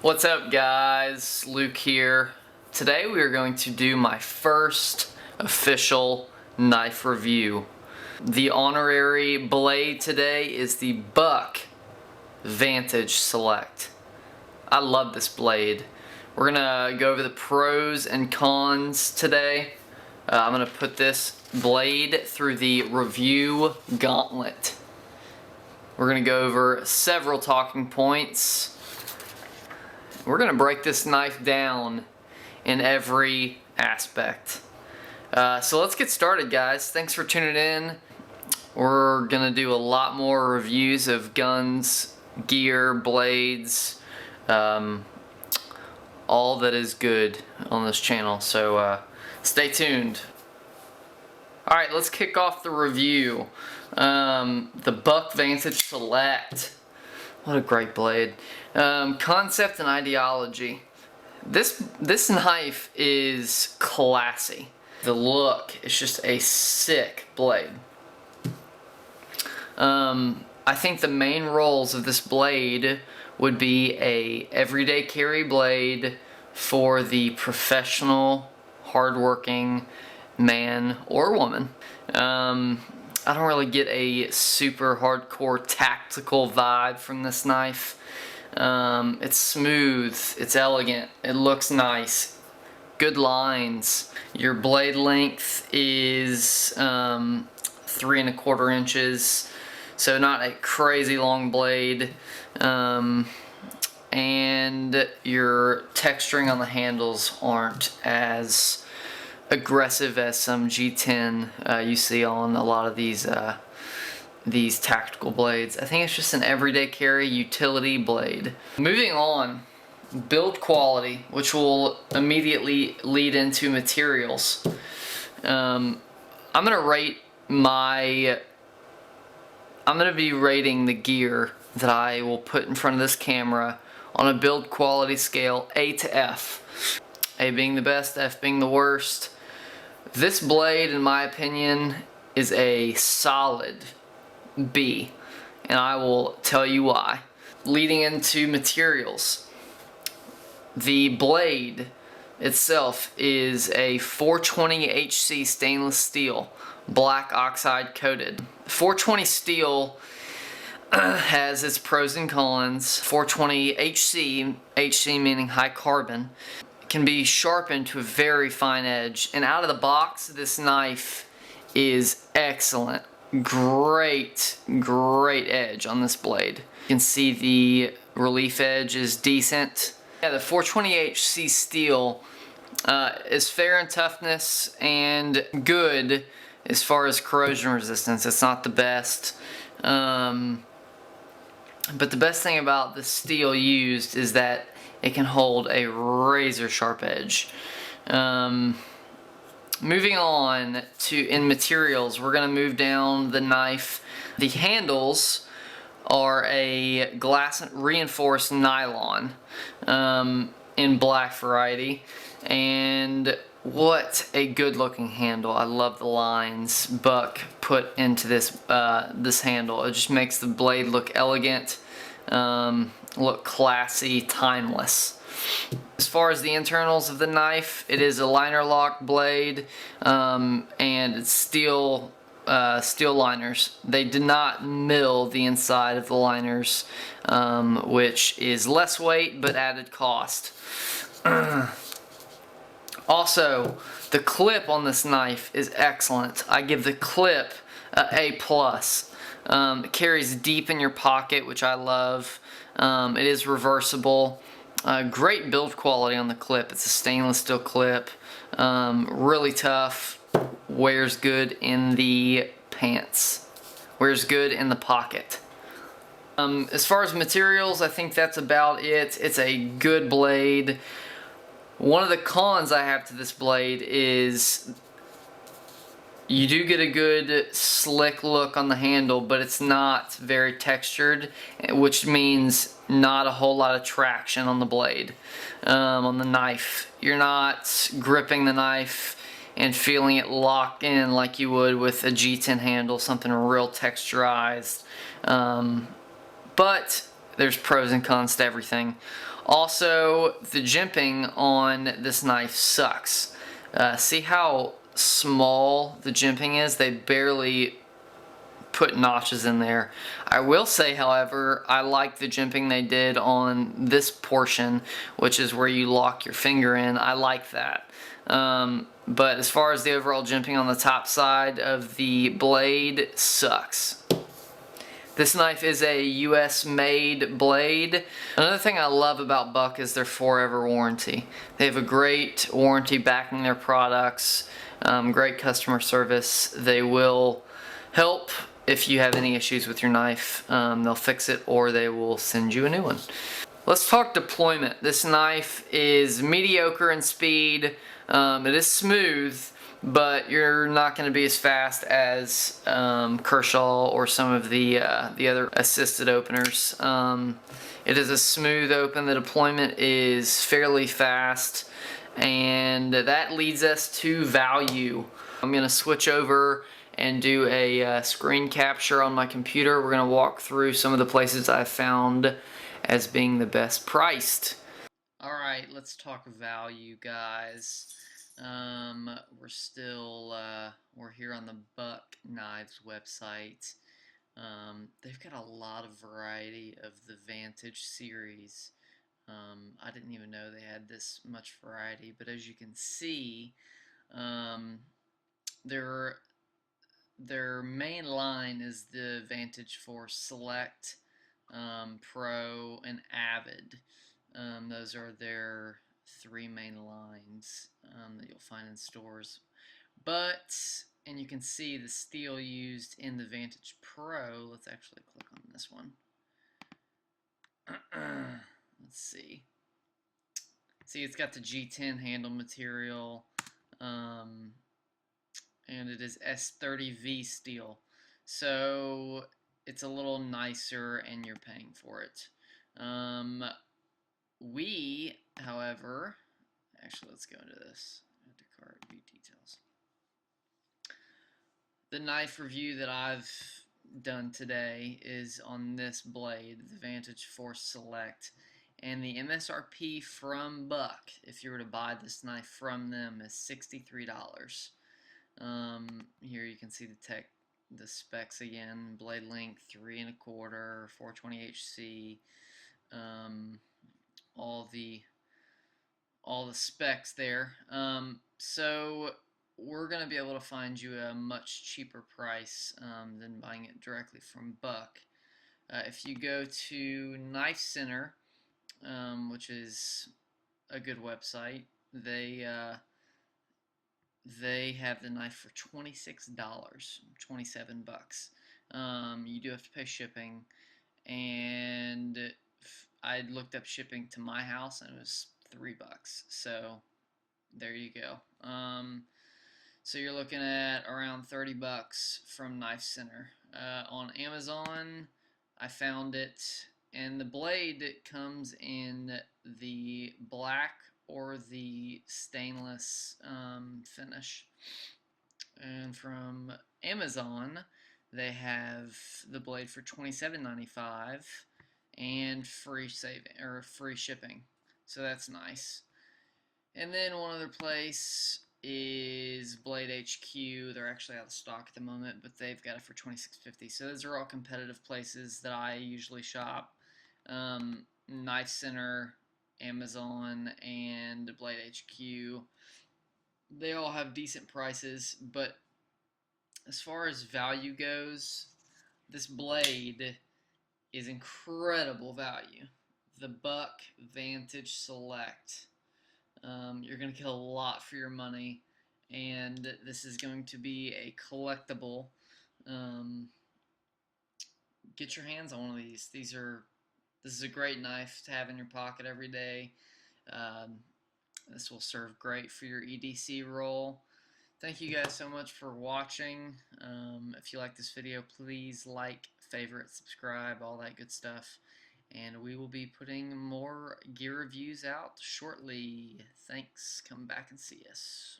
What's up guys, Luke here. Today we are going to do my first official knife review. The honorary blade today is the Buck Vantage Select. I love this blade. We're gonna go over the pros and cons today. I'm gonna put this blade through the review gauntlet. We're gonna go over several talking points. We're gonna break this knife down in every aspect. So let's get started, guys. Thanks for tuning in. We're gonna do a lot more reviews of guns, gear, blades, all that is good on this channel. So stay tuned. Alright, let's kick off the review. The Buck Vantage Select. What a great blade. Concept and ideology. This knife is classy. The look is just a sick blade. I think the main roles of this blade would be a everyday carry blade for the professional, hardworking man or woman. I don't really get a super hardcore tactical vibe from this knife. It's smooth, it's elegant, it looks nice, good lines. Your blade length is 3¼ inches, so not a crazy long blade. And your texturing on the handles aren't as aggressive as some G10 you see on a lot of these tactical blades. I think it's just an everyday carry utility blade. Moving on, build quality, which will immediately lead into materials. I'm gonna be rating the gear that I will put in front of this camera on a build quality scale A to F. A being the best, F being the worst. This blade, in my opinion, is a solid B, and I will tell you why. Leading into materials. The blade itself is a 420 HC stainless steel, black oxide coated. 420 steel has its pros and cons. 420 HC meaning high carbon, can be sharpened to a very fine edge, and out of the box this knife is excellent. Great edge on this blade. You can see the relief edge is decent. Yeah, the 420 HC steel is fair in toughness and good as far as corrosion resistance. It's not the best, but the best thing about the steel used is that it can hold a razor sharp edge. Moving on to in materials, we're going to move down the knife. The handles are a glass reinforced nylon in black variety, and what a good looking handle. I love the lines Buck put into this this handle. It just makes the blade look elegant, look classy, timeless. As far as the internals of the knife, it is a liner lock blade, and it's steel liners. They did not mill the inside of the liners, which is less weight but added cost. Also, the clip on this knife is excellent. I give the clip A+. It carries deep in your pocket, which I love. It is reversible. Great build quality on the clip. It's a stainless steel clip. Really tough. Wears good in the pants. Wears good in the pocket. As far as materials, I think that's about it. It's a good blade. One of the cons I have to this blade is you do get a good slick look on the handle, but it's not very textured, which means not a whole lot of traction on the blade, on the knife. You're not gripping the knife and feeling it locked in like you would with a G10 handle, something real texturized. But there's pros and cons to everything. Also, the jimping on this knife sucks. See how small the jimping is? They barely put notches in there. I will say, however, I like the jimping they did on this portion, which is where you lock your finger in. I like that. But as far as the overall jimping on the top side of the blade, sucks. This knife is a US made blade. Another thing I love about Buck is their forever warranty. They have a great warranty backing their products, great customer service. They will help if you have any issues with your knife. They'll fix it or they will send you a new one. Let's talk deployment. This knife is mediocre in speed. It is smooth, but you're not going to be as fast as Kershaw or some of the other assisted openers. It is a smooth open. The deployment is fairly fast, and that leads us to value. I'm going to switch over and do a screen capture on my computer. We're going to walk through some of the places I found as being the best priced. Alright, let's talk value, guys. We're here on the Buck Knives website. They've got a lot of variety of the Vantage series. I didn't even know they had this much variety, but as you can see, their main line is the Vantage Select, Pro, and Avid. Those are their three main lines that you'll find in stores. And you can see the steel used in the Vantage Pro. Let's actually click on this one. Let's see. See, it's got the G10 handle material, and it is S30V steel. So it's a little nicer and you're paying for it. However, actually, let's go into this. Add to cart, view details. The knife review that I've done today is on this blade, the Vantage Force Select, and the MSRP from Buck, if you were to buy this knife from them, is $63. Here you can see the specs again: blade length 3 1/4, 420 HC, all the specs there. So we're going to be able to find you a much cheaper price than buying it directly from Buck. If you go to Knife Center, which is a good website, they have the knife for $26, 27 bucks. You do have to pay shipping, and I looked up shipping to my house and it was $3. So there you go. So you're looking at around 30 bucks from Knife Center. On Amazon, I found it, and the blade comes in the black or the stainless finish. And from Amazon, they have the blade for $27.95 and free shipping. So that's nice. And then one other place is Blade HQ. They're actually out of stock at the moment, but they've got it for $26.50. So those are all competitive places that I usually shop. Knife Center, Amazon, and Blade HQ. They all have decent prices, but as far as value goes, this blade is incredible value. The Buck Vantage Select. You're going to get a lot for your money, and this is going to be a collectible. Get your hands on one of these. This is a great knife to have in your pocket every day. This will serve great for your EDC roll. Thank you guys so much for watching. If you like this video, please like, favorite, subscribe, all that good stuff. And we will be putting more gear reviews out shortly. Thanks. Come back and see us.